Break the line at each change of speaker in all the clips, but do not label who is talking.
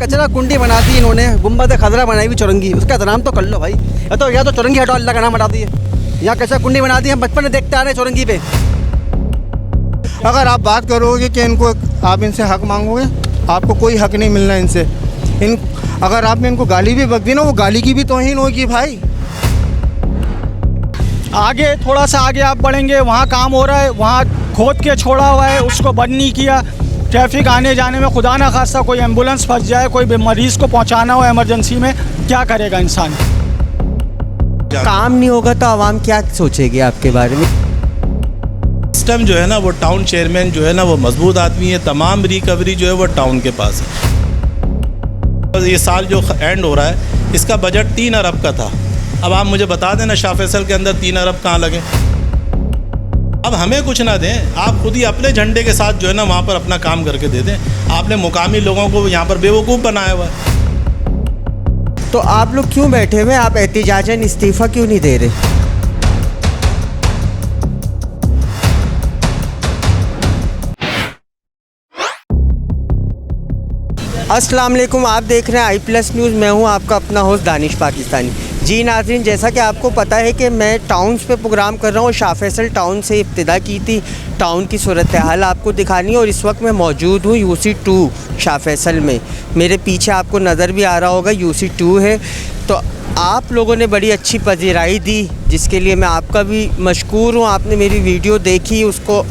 कचरा कुंडी बना दी इन्होंने, गुम्बद खजरा बनाई हुई चौरंगी, उसका नाम तो कर लो भाई। या तो चौरंगी हटाओ, अल्लाह का नाम हटा दिए। यहाँ कचरा कुंडी बना दी, हम बचपन में देखते आ रहे हैं चौरंगी पे।
अगर आप बात करोगे कि इनको आप इनसे हक मांगोगे, आपको कोई हक नहीं मिलना इनसे। अगर आपने इनको गाली भी बक दी ना, वो गाली की भी तौहीन होगी भाई।
आगे थोड़ा सा आगे आप बढ़ेंगे, वहाँ काम हो रहा है, वहाँ खोद के छोड़ा हुआ है, उसको बंद नहीं किया। ट्रैफिक आने जाने में खुदा ना खास्ता कोई एम्बुलेंस फंस जाए, कोई मरीज़ को पहुँचाना हो इमरजेंसी में, क्या करेगा इंसान?
काम नहीं होगा तो आवाम क्या सोचेगी आपके बारे में?
सिस्टम जो है ना, वो टाउन चेयरमैन जो है ना, वो मजबूत आदमी है। तमाम रिकवरी जो है वो टाउन के पास है। ये साल जो एंड हो रहा है, इसका बजट 3 अरब का था। अब आप मुझे बता दें ना, शाह फैसल के अंदर 3 अरब कहाँ लगे? अब हमें कुछ ना दें, आप खुद ही अपने झंडे के साथ जो है ना वहाँ पर अपना काम करके दे दें। आपने मुकामी लोगों को यहाँ पर बेवकूफ़ बनाया हुआ है।
तो आप लोग क्यों बैठे हुए? आप एहतिजाजन इस्तीफ़ा क्यों नहीं दे रहे? अस्सलाम वालेकुम, आप देख रहे हैं आई+ न्यूज़। मैं हूं आपका अपना होस्ट दानिश पाकिस्तानी। जी नाज़रीन, जैसा कि आपको पता है कि मैं टाउन्स पे प्रोग्राम कर रहा हूं। शाह फैसल टाउन से इब्तिदा की थी, टाउन की सूरत हाल आपको दिखानी है। और इस वक्त मैं मौजूद हूं UC2 शाह फैसल में। मेरे पीछे आपको नज़र भी आ रहा होगा UC2 है। तो आप लोगों ने बड़ी अच्छी पजीराई दी, जिसके लिए मैं आपका भी मशकूर हूँ। आपने मेरी वीडियो देखी, उसको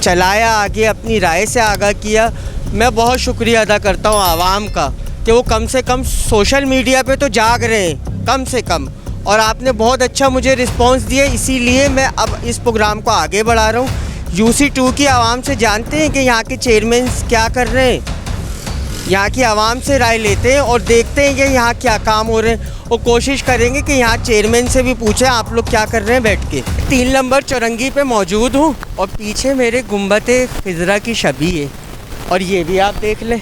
चलाया, आगे अपनी राय से आगाह किया। मैं बहुत शुक्रिया अदा करता हूँ आवाम का कि वो कम से कम सोशल मीडिया पे तो जाग रहे हैं, कम से कम। और आपने बहुत अच्छा मुझे रिस्पांस दिया, इसीलिए मैं अब इस प्रोग्राम को आगे बढ़ा रहा हूँ। UC2 की आवाम से जानते हैं कि यहाँ के चेयरमैन क्या कर रहे हैं, यहाँ की आवाम से राय लेते हैं और देखते हैं कि यहाँ क्या काम हो रहे हैं। और कोशिश करेंगे कि यहाँ चेयरमैन से भी पूछें आप लोग क्या कर रहे हैं बैठ के। 3 नंबर चौरंगी पे मौजूद हूँ और पीछे मेरे गुम्बद खजरा की छवि है। और ये भी आप देख लें,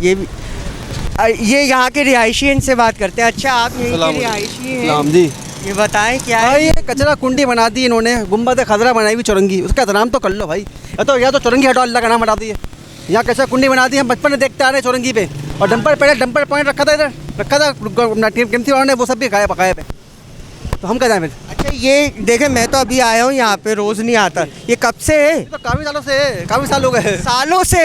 ये यहाँ के रिहायशी, इनसे बात करते हैं। अच्छा, आप यहीं के रिहायशी हैं
जी?
ये बताएं क्या है?
भाई ये कचरा कुंडी बना दी इन्होंने, गुम्बद खजरा बनाई हुई चौरंगी, उसका नाम तो कर लो भाई। या तो चौरंगी हटाओ, अल्लाह का नाम हटा दिए। यहाँ कचरा कुंडी बना दी, हम बचपन में देखते आ रहे हैं चौरंगी पे। और डंपर पॉइंट रखा था, इधर रखा था कीमती वालों ने, वो सब भी खाया पकाए पे। तो हम क्या जाए फिर?
अच्छा, ये देखें, मैं तो अभी आया हूँ यहाँ पे, रोज़ नहीं आता। ये कब से है?
तो काफ़ी सालों से है, काफ़ी साल हो गए।
सालों से।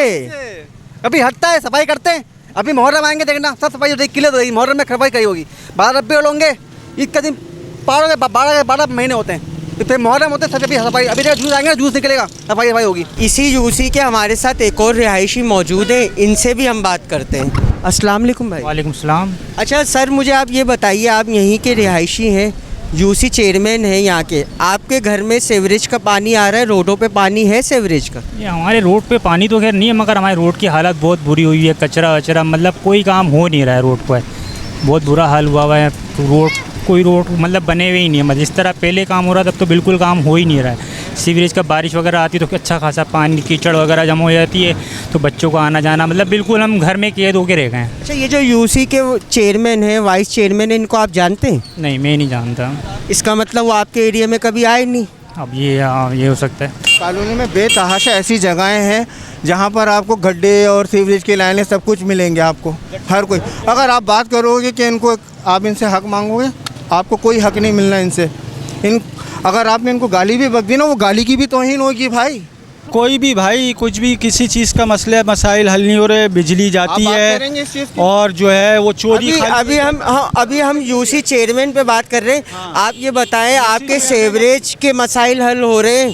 अभी हटता है, सफाई करते हैं। अभी मुहर्रम आएंगे, देखना सब सफाई हो, 1 किलो तो मुहर्रम में सफाई करी होगी। 12 रब्बी होंगे, ईद का दिन 12 महीने होते हैं, तो फिर मुहर्रम होते हैं, सफाई। अभी जूस आएंगे, जूस निकलेगा, सफाई होगी।
इसी UC के हमारे साथ एक और रिहायशी मौजूद है, इनसे भी हम बात करते हैं। अस्सलाम वालेकुम भाई।
वालेकुम सलाम।
अच्छा सर, मुझे आप ये बताइए, आप यहीं के रिहायशी हैं, UC चेयरमैन हैं यहाँ के। आपके घर में सीवरेज का पानी आ रहा है, रोडों पे पानी है सीवरेज का?
ये हमारे रोड पे पानी तो खैर नहीं है, मगर हमारे रोड की हालत बहुत बुरी हुई है। कचरा वचरा, मतलब कोई काम हो नहीं रहा है रोड पर, बहुत बुरा हाल हुआ है। कोई रोड मतलब बने हुए ही नहीं है। मतलब जिस तरह पहले काम हो रहा था, तब तो बिल्कुल काम हो ही नहीं रहा है। सीवरेज का बारिश वगैरह आती है तो अच्छा खासा पानी, कीचड़ वगैरह जमा हो जाती है, तो बच्चों को आना जाना, मतलब बिल्कुल हम घर में कैद होके रह गए हैं।
अच्छा, ये जो UC के चेयरमैन हैं, वाइस चेयरमैन हैं, इनको आप जानते हैं?
नहीं, मैं नहीं जानता।
इसका मतलब वो आपके एरिया में कभी आए नहीं?
अब ये हो सकता है।
कॉलोनी में बेतहाशा ऐसी जगहें हैं जहाँ पर आपको गड्ढे और सीवरेज की लाइनें सब कुछ मिलेंगे आपको, हर कोई। अगर आप बात करोगे कि आप इनसे हक मांगोगे, आपको कोई हक नहीं मिलना इनसे। अगर आपने इनको गाली भी बक दी ना, वो गाली की भी तौहीन होगी भाई।
कोई भी भाई, कुछ भी, किसी चीज़ का मसाइल हल नहीं हो रहे। बिजली जाती है और जो है वो चोरी।
अभी हम UC चेयरमैन पे बात कर रहे हैं। हाँ। आप ये बताएं, आपके सीवरेज के मसाइल हल हो रहे हैं?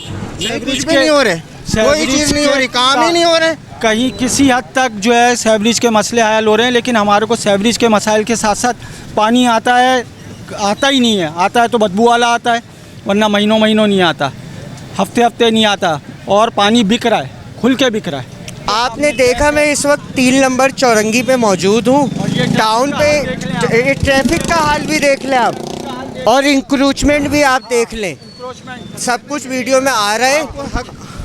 कुछ भी नहीं हो रहे, कोई चीज़ नहीं हो रही, काम ही नहीं हो रहे।
कहीं किसी हद तक जो है सीवरेज के मसले हल हो रहे हैं, लेकिन हमारे को सीवरेज के मसाइल के साथ साथ पानी आता ही नहीं है। आता है तो बदबू वाला आता है, वरना महीनों नहीं आता, हफ्ते नहीं आता। और पानी बिक रहा है, खुल के बिक रहा है।
आपने देखा, मैं इस वक्त 3 नंबर चौरंगी पे मौजूद हूँ। टाउन पे ट्रैफिक का हाल भी देख लें आप, और इंक्रोचमेंट भी आप देख लें, सब कुछ वीडियो में आ रहा है।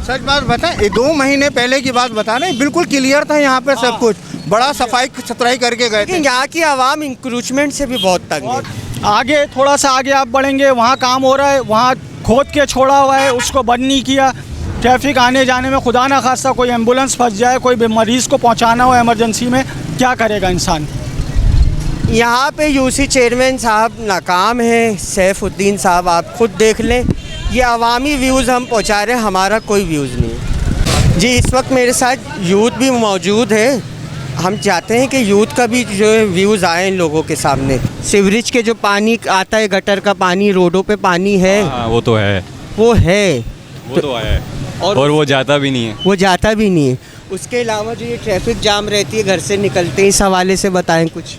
सच बात बताएं, 2 महीने पहले की बात बता रहे हैं, बिल्कुल क्लियर था यहाँ पे सब कुछ, बड़ा सफाई सुथराई करके गए थे।
यहाँ की आवाम इंक्रोचमेंट से भी बहुत तंग है।
आगे थोड़ा सा आगे आप बढ़ेंगे, वहाँ काम हो रहा है, वहाँ खोद के छोड़ा हुआ है, उसको बंद नहीं किया। ट्रैफिक आने जाने में खुदा ना खास्ता कोई एम्बुलेंस फंस जाए, कोई मरीज़ को पहुंचाना हो इमरजेंसी में, क्या करेगा इंसान।
यहाँ पे यूसी चेयरमैन साहब नाकाम हैं। सैफुद्दीन साहब आप खुद देख लें, ये अवामी व्यूज़ हम पहुँचा रहे हैं, हमारा कोई व्यूज़ नहीं है जी। इस वक्त मेरे साथ यूथ भी मौजूद है। हम चाहते हैं कि यूथ का भी जो है व्यूज़ आए इन लोगों के सामने। सीवरेज के जो पानी आता है, गटर का पानी, रोडों पे पानी है,
हाँ वो तो है,
वो है,
वो तो है और वो जाता भी नहीं है,
वो जाता भी नहीं है। उसके अलावा जो ये ट्रैफिक जाम रहती है घर से निकलते, इस हवाले से बताएं कुछ।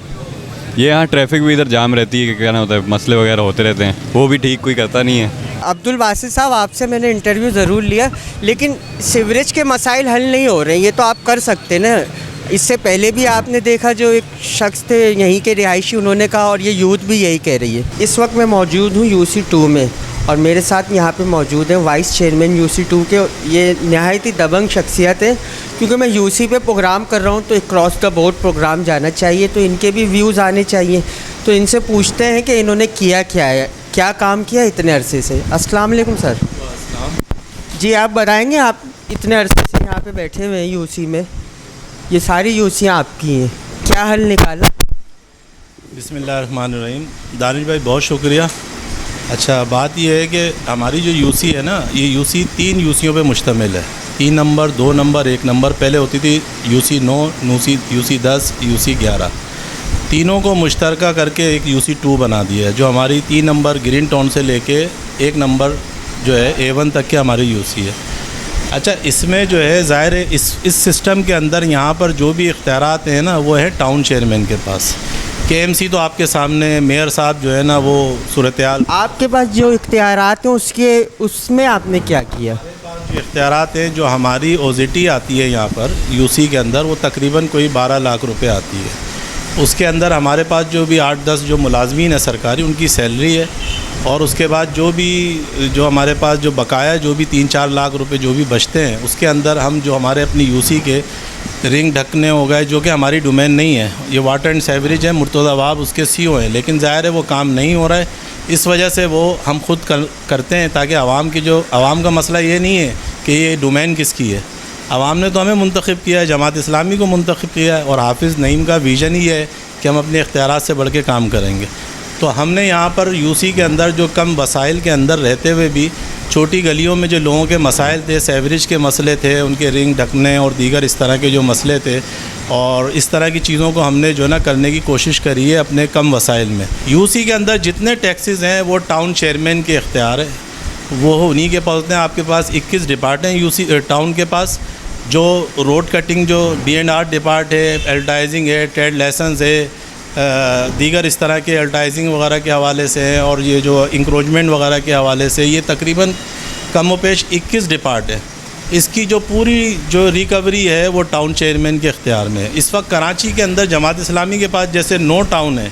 ये यहाँ ट्रैफिक भी इधर जाम रहती है, क्या होता है, मसले वगैरह होते रहते हैं, वो भी ठीक कोई करता नहीं है।
अब्दुल बासित साहब, आपसे मैंने इंटरव्यू ज़रूर लिया, लेकिन सीवरेज के मसाइल हल नहीं हो रहे हैं, ये तो आप कर सकते ना। इससे पहले भी आपने देखा, जो एक शख्स थे यहीं के रिहायशी, उन्होंने कहा, और ये यूथ भी यही कह रही है। इस वक्त मैं मौजूद हूँ UC2 में, और मेरे साथ यहाँ पे मौजूद हैं वाइस चेयरमैन UC2 के। ये नहायत ही दबंग शख्सियत है, क्योंकि मैं UC पे प्रोग्राम कर रहा हूँ तो एक क्रॉस द बोर्ड प्रोग्राम जाना चाहिए, तो इनके भी व्यूज़ आने चाहिए। तो इनसे पूछते हैं कि इन्होंने किया क्या है, क्या काम किया इतने अरसे से। अस्सलाम वालेकुम सर। जी आप बताएंगे, आप इतने अरसे से यहाँ पे बैठे हुए हैं UC में, ये सारी यूसियाँ आपकी हैं, क्या हल निकाला?
बिस्मिल्लाहिर्रहमानिर्रहीम। दानिश भाई बहुत शुक्रिया। अच्छा, बात यह है कि हमारी जो UC है ना, ये UC 3 यूसियों पे मुश्तमिल है। 3 नंबर, 2 नंबर, 1 नंबर। पहले होती थी UC 9, UC 10, UC 11, तीनों को मुश्तरका करके एक UC2 बना दिया है, जो हमारी 3 नंबर ग्रीन टाउन से लेके 1 नंबर जो है A1 तक के हमारी UC है। अच्छा, इसमें जो है ज़ाहिर है इस सिस्टम के अंदर यहाँ पर जो भी इख्तियारात हैं ना, वो है टाउन चेयरमैन के पास। KMC तो आपके सामने, मेयर साहब जो है ना, वो सूरत-ए-हाल।
आपके पास जो इख्तियारात हैं उसमें आपने क्या किया?
जो इख्तियारात हैं, जो हमारी OZT आती है यहाँ पर UC के अंदर, वो तकरीबन कोई 12 लाख रुपए आती है। उसके अंदर हमारे पास जो भी 8-10 जो मुलाजमीन है सरकारी, उनकी सैलरी है, और उसके बाद जो हमारे पास जो बकाया जो भी 3-4 लाख रुपए जो भी बचते हैं, उसके अंदर हम जो हमारे अपनी UC के रिंग ढकने हो गए, जो कि हमारी डोमेन नहीं है, ये वाटर एंड सेवरेज है, मुर्तज़ा वाब उसके CO हैं, लेकिन ज़ाहिर है वो काम नहीं हो रहा है। इस वजह से वो हम खुद करते हैं, ताकि आवाम का मसला ये नहीं है कि ये डोमेन किसकी है। आवाम ने तो हमें मुंतखब किया है, जमात इस्लामी को मुंतखब किया है, और हाफिज़ नईम का विज़न ही है कि हम अपने इख्तियारात से बढ़ के काम करेंगे। तो हमने यहाँ पर UC के अंदर जो कम वसाइल के अंदर रहते हुए भी छोटी गलियों में जो लोगों के मसाइल थे, सेवरेज के मसले थे, उनके रिंग ढकने और दीगर इस तरह के जो मसले थे, और इस तरह की चीज़ों को हमने जो ना करने की कोशिश करी है अपने कम वसाइल में। UC के अंदर जितने टैक्सेस हैं वो टाउन चेयरमैन के इख्तियार है, वो उन्हीं के पास हैं। आपके पास 21 डिपार्ट हैं UC टाउन के पास, जो रोड कटिंग, जो B&R डिपार्ट है, एडवर्टाइजिंग है, ट्रेड लाइसेंस है, दीगर इस तरह के एडवर्टाइजिंग वगैरह के हवाले से हैं, और ये जो इंक्रोचमेंट वगैरह के हवाले से, ये तकरीबन कम व पेश 21 डिपार्ट है। इसकी जो पूरी जो रिकवरी है वो टाउन चेयरमैन के इख्तियार में है। इस वक्त कराची के अंदर जमात इस्लामी के पास जैसे 9 टाउन है,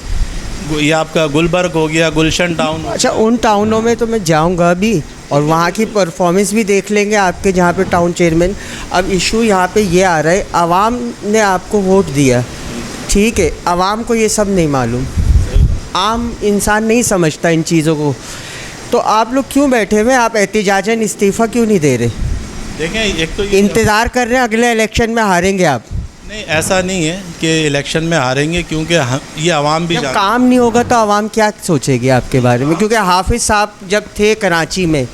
ये आपका गुलबर्ग हो गया, गुलशन टाउन।
अच्छा, उन टाउनों में तो मैं जाऊंगा भी और वहाँ की परफॉर्मेंस भी देख लेंगे आपके, जहाँ पे टाउन चेयरमैन। अब इशू यहाँ पे ये आ रहा है, आवाम ने आपको वोट दिया, ठीक है, आवाम को ये सब नहीं मालूम, आम इंसान नहीं समझता इन चीज़ों को, तो आप लोग क्यों बैठे हुए? आप एहतिजाजन इस्तीफ़ा क्यों नहीं दे रहे?
देखें, एक तो
इंतज़ार कर रहे हैं अगले इलेक्शन में हारेंगे आप?
नहीं, ऐसा नहीं है कि इलेक्शन में हारेंगे, क्योंकि ये आवाम भी
जब काम नहीं होगा तो आवाम क्या सोचेगी आपके बारे में? क्योंकि हाफिज़ साहब जब थे कराची में,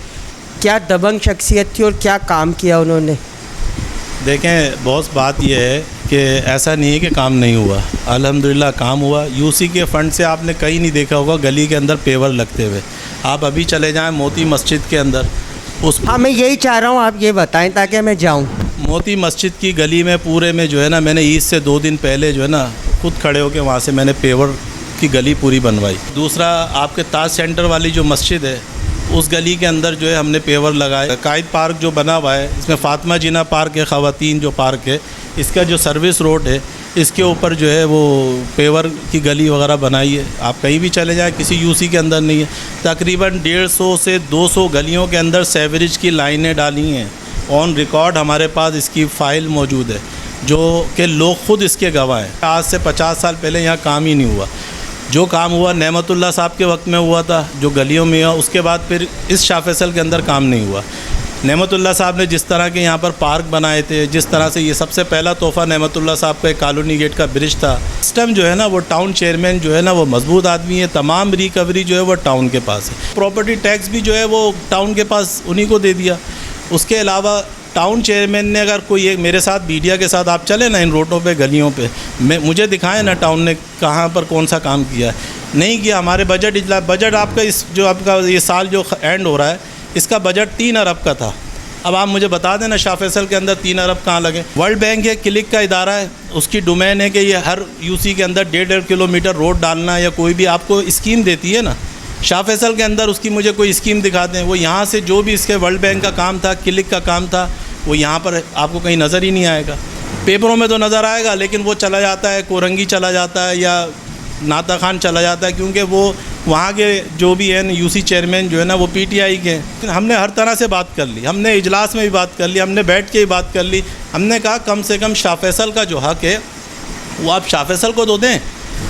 क्या दबंग शख्सियत थी और क्या काम किया उन्होंने।
देखें, बहुत बात यह है कि ऐसा नहीं है कि काम नहीं हुआ, अल्हम्दुलिल्लाह काम हुआ। UC के फ़ंड से आपने कहीं नहीं देखा होगा गली के अंदर पेवर लगते हुए। आप अभी चले जाएं मोती मस्जिद के अंदर,
हाँ, मैं यही चाह रहा हूँ, आप ये बताएं ताकि मैं जाऊँ।
मोती मस्जिद की गली में पूरे में जो है ना, मैंने ईद से 2 दिन पहले जो है ना खुद खड़े होकर वहाँ से मैंने पेवर की गली पूरी बनवाई। दूसरा, आपके ताज सेंटर वाली जो मस्जिद है, उस गली के अंदर जो है हमने पेवर लगाए। कायद पार्क जो बना हुआ है, इसमें फातिमा जिना पार्क है, ख़वातीन जो पार्क है, इसका जो सर्विस रोड है, इसके ऊपर जो है वो पेवर की गली वगैरह बनाई है। आप कहीं भी चले जाएं, किसी UC के अंदर नहीं है। तकरीबन 150 से 200 गलियों के अंदर सेवरेज की लाइनें डाली हैं, ऑन रिकॉर्ड हमारे पास इसकी फ़ाइल मौजूद है, जो कि लोग खुद इसके गवाह हैं। आज से 50 साल पहले यहाँ काम ही नहीं हुआ। जो काम हुआ नेमतुल्लाह साहब के वक्त में हुआ था, जो गलियों में हुआ, उसके बाद फिर इस शाह फैसल के अंदर काम नहीं हुआ। नेमतुल्ला साहब ने जिस तरह के यहाँ पर पार्क बनाए थे, जिस तरह से ये सबसे पहला तोहफ़ा नेमतुल्ला साहब का एक कॉलोनी गेट का ब्रिज था। सिस्टम जो है ना वो टाउन चेयरमैन जो है ना वो मजबूत आदमी है, तमाम रिकवरी जो है वो टाउन के पास है। प्रॉपर्टी टैक्स भी जो है वो टाउन के पास उन्हीं को दे दिया। उसके अलावा टाउन चेयरमैन ने अगर कोई एक मेरे साथ मीडिया के साथ आप चले ना इन रोडों पे गलियों पे, मुझे दिखाएं ना टाउन ने कहाँ पर कौन सा काम किया है, नहीं किया। हमारे बजट आपका इस जो आपका ये साल जो एंड हो रहा है इसका बजट 3 अरब का था। अब आप मुझे बता देना शाह फैसल के अंदर 3 अरब कहाँ लगे। वर्ल्ड बैंक है, क्लिक का इदारा है, उसकी डोमेन है कि ये हर यूसी के अंदर 1.5 किलोमीटर रोड डालना या कोई भी आपको स्कीम देती है ना, शाह फैसल के अंदर उसकी मुझे कोई स्कीम दिखा दें। वो यहाँ से जो भी इसके वर्ल्ड बैंक का काम था, क्लिक का काम था, वो यहाँ पर आपको कहीं नज़र ही नहीं आएगा। पेपरों में तो नज़र आएगा लेकिन वो चला जाता है, कोरंगी चला जाता है या नाता खान चला जाता है, क्योंकि वो वहाँ के जो भी हैं यूसी चेयरमैन जो है ना वो पीटीआई के हैं। हमने हर तरह से बात कर ली, हमने इजलास में भी बात कर ली, हमने बैठ के भी बात कर ली। हमने कहा कम से कम शाह फैसल का जो हक़ है वो आप शाह फैसल को तो दें,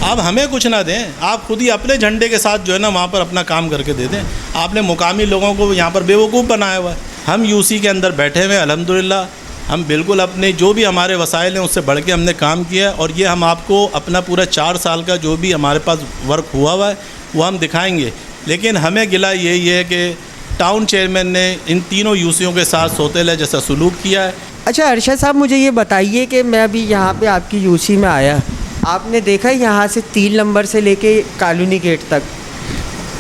आप हमें कुछ ना दें, आप खुद ही अपने झंडे के साथ जो है ना वहाँ पर अपना काम करके दे दें। आपने मुकामी लोगों को यहाँ पर बेवकूफ़ बनाया हुआ है। हम यूसी के अंदर बैठे हुए हैं, अल्हम्दुलिल्लाह हम बिल्कुल अपने जो भी हमारे वसाइल हैं उससे बढ़ के हमने काम किया है। और ये हम आपको अपना पूरा 4 साल का जो भी हमारे पास वर्क हुआ है वो हम दिखाएंगे। लेकिन हमें गिला यही है कि टाउन चेयरमैन ने इन तीनों यूसियों के साथ सौतेला जैसा सलूक किया है।
अच्छा अरशद साहब, मुझे ये बताइए कि मैं अभी यहाँ पे आपकी यूसी में आया, आपने देखा यहाँ से 3 नंबर से लेके कॉलोनी गेट तक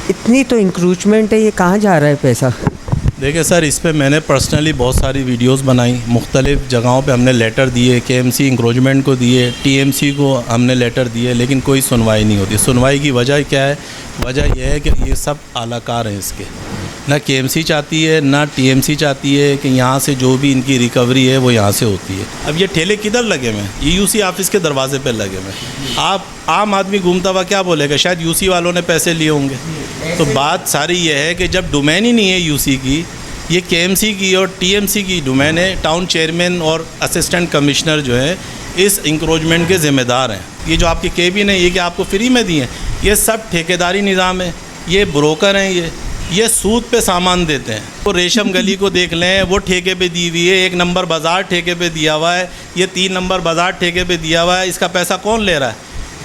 इतनी तो इंक्रूचमेंट है, ये कहाँ जा रहा है पैसा?
देखिए सर, इस पे मैंने पर्सनली बहुत सारी वीडियोस बनाई, मुख्तलिफ़ जगहों पे हमने लेटर दिए, केएमसी इंक्रोचमेंट को दिए, टीएमसी को हमने लेटर दिए, लेकिन कोई सुनवाई नहीं होती। सुनवाई की वजह क्या है? वजह यह है कि ये सब आलाकार हैं इसके, ना केएमसी चाहती है ना टीएमसी चाहती है कि यहाँ से जो भी इनकी रिकवरी है वो यहाँ से होती है। अब ये ठेले किधर लगे हुए हैं? ये यूसी ऑफिस के दरवाजे पर लगे हुए हैं। आप आम आदमी घूमता हुआ क्या बोलेगा? शायद यूसी वालों ने पैसे लिए होंगे। तो बात सारी ये है कि जब डोमेन ही नहीं है यूसी की, ये केएमसी की और टीएमसी की डोमेन है, टाउन चेयरमैन और असिस्टेंट कमिश्नर जो है इस इंक्रोचमेंट के ज़िम्मेदार हैं। ये जो आपकी केबिन है ये कि आपको फ्री में दी हैं, ये सब ठेकेदारी निज़ाम है, ये ब्रोकर हैं, ये सूद पे सामान देते हैं। वो रेशम गली को देख लें, वो ठेके पे दी हुई है, 1 नंबर बाज़ार ठेके पे दिया हुआ है, ये 3 नंबर बाज़ार ठेके पे दिया हुआ है। इसका पैसा कौन ले रहा है?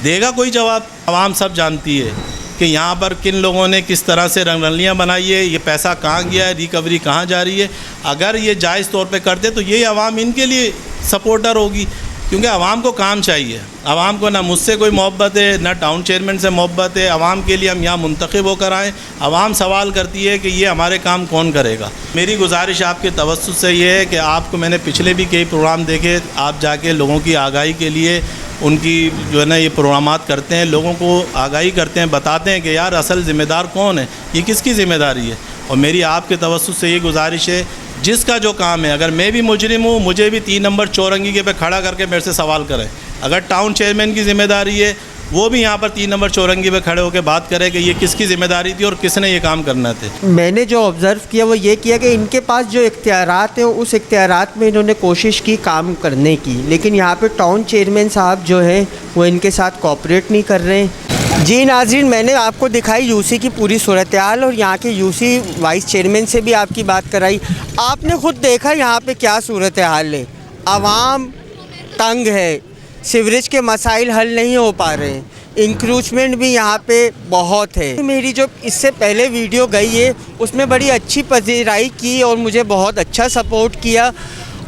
देगा कोई जवाब? आवाम सब जानती है कि यहाँ पर किन लोगों ने किस तरह से रंगरलियाँ बनाई है, ये पैसा कहाँ गया है, रिकवरी कहाँ जा रही है। अगर ये जायज़ तौर पे करते तो ये आवाम इनके लिए सपोर्टर होगी, क्योंकि आवाम को काम चाहिए। आवाम को ना मुझसे कोई मोहब्बत है ना टाउन चेयरमैन से मोहब्बत है। आवाम के लिए हम यहाँ मुंतखब होकर आएँ। आवाम सवाल करती है कि ये हमारे काम कौन करेगा। मेरी गुजारिश आपके तवज्जुह से ये है कि आपको मैंने पिछले भी कई प्रोग्राम देखे, आप जाके लोगों की आगाही के लिए उनकी जो है ना ये प्रोग्रामात करते हैं, लोगों को आगाही करते हैं, बताते हैं कि यार असल ज़िम्मेदार कौन है, ये किसकी ज़िम्मेदारी है। और मेरी आपके तवज्जुह से ये गुजारिश है, जिसका जो काम है, अगर मैं भी मुजरिम हूँ मुझे भी 3 नंबर चौरंगी के पे खड़ा करके मेरे से सवाल करें। अगर टाउन चेयरमैन की ज़िम्मेदारी है वो भी यहाँ पर 3 नंबर चौरंगी पे खड़े होकर बात करें कि ये किसकी ज़िम्मेदारी थी और किसने ये काम करना थे।
मैंने जो ऑब्ज़र्व किया वो ये किया कि इनके पास जो इख्तियारात हैं उस इख्तियारात में इन्होंने कोशिश की काम करने की, लेकिन यहाँ पे टाउन चेयरमैन साहब जो हैं वो इनके साथ कोऑपरेट नहीं कर रहे हैं। जी नाज़रीन, मैंने आपको दिखाई यूसी की पूरी सूरत हाल और यहाँ के यूसी वाइस चेयरमैन से भी आपकी बात कराई। आपने ख़ुद देखा यहाँ पे क्या सूरत हाल है। आवाम तंग है, सीवरेज के मसाइल हल नहीं हो पा रहे हैं, इंक्रूचमेंट भी यहाँ पे बहुत है। मेरी जो इससे पहले वीडियो गई है उसमें बड़ी अच्छी पजीराई की और मुझे बहुत अच्छा सपोर्ट किया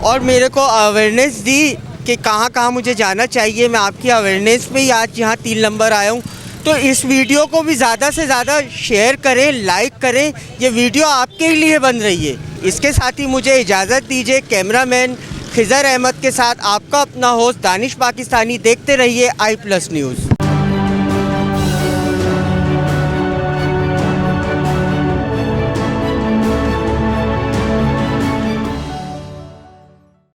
और मेरे को अवेयरनेस दी कि कहाँ कहाँ मुझे जाना चाहिए। मैं आपकी अवेयरनेस पे ही आज यहाँ 3 नंबर आया हूँ। तो इस वीडियो को भी ज़्यादा से ज़्यादा शेयर करें, लाइक करें, ये वीडियो आपके लिए बन रही है। इसके साथ ही मुझे इजाज़त दीजिए। कैमरामैन खिज़र अहमद के साथ आपका अपना होस्ट दानिश पाकिस्तानी। देखते रहिए i+ न्यूज़।